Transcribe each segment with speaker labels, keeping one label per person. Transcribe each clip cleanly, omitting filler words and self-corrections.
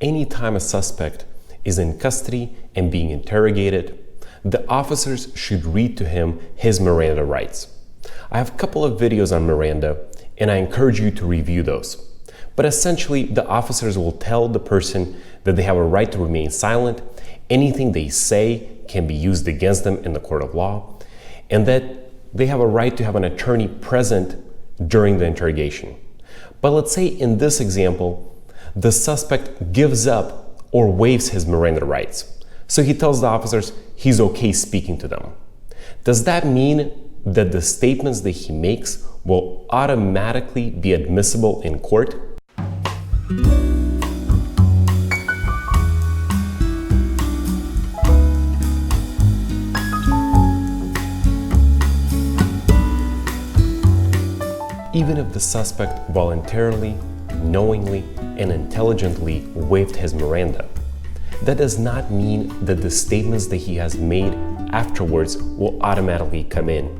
Speaker 1: Anytime a suspect is in custody and being interrogated, the officers should read to him his Miranda rights. I have a couple of videos on Miranda, and I encourage you to review those. But essentially, the officers will tell the person that they have a right to remain silent, anything they say can be used against them in the court of law, and that they have a right to have an attorney present during the interrogation. But let's say in this example, the suspect gives up or waives his Miranda rights. So he tells the officers he's okay speaking to them. Does that mean that the statements that he makes will automatically be admissible in court? Even if the suspect voluntarily, knowingly, and intelligently waived his Miranda, that does not mean that the statements that he has made afterwards will automatically come in.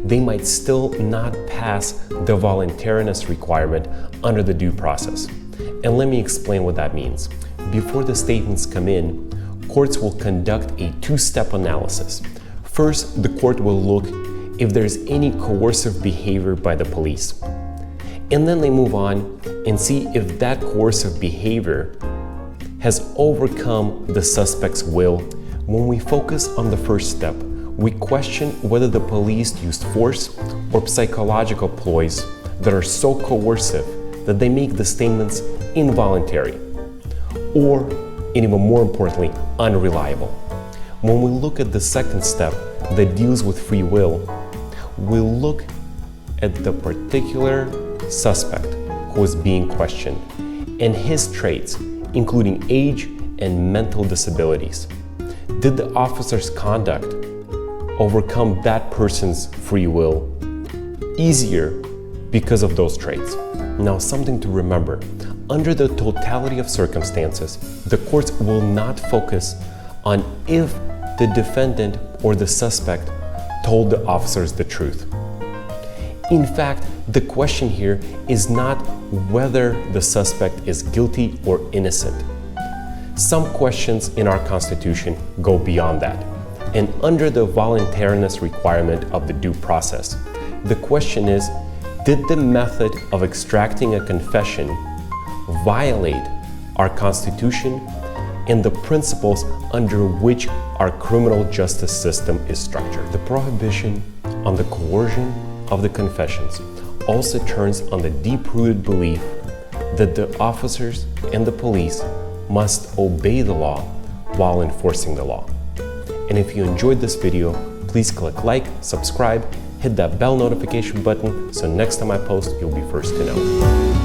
Speaker 1: They might still not pass the voluntariness requirement under the due process. And let me explain what that means. Before the statements come in, courts will conduct a two-step analysis. First, the court will look if there's any coercive behavior by the police. And then they move on and see if that coercive behavior has overcome the suspect's will. When we focus on the first step, we question whether the police used force or psychological ploys that are so coercive that they make the statements involuntary, or, and even more importantly, unreliable. When we look at the second step that deals with free will, we look at the particular suspect who is being questioned and his traits, including age and mental disabilities. Did the officer's conduct overcome that person's free will easier because of those traits? Now, something to remember. Under the totality of circumstances, the courts will not focus on if the defendant or the suspect told the officers the truth. In fact, the question here is not whether the suspect is guilty or innocent. Some questions in our Constitution go beyond that. And under the voluntariness requirement of the due process, the question is, did the method of extracting a confession violate our Constitution and the principles under which our criminal justice system is structured? The prohibition on the coercion of the confessions also turns on the deep-rooted belief that the officers and the police must obey the law while enforcing the law. And if you enjoyed this video, please click like, subscribe, hit that bell notification button so next time I post, you'll be first to know.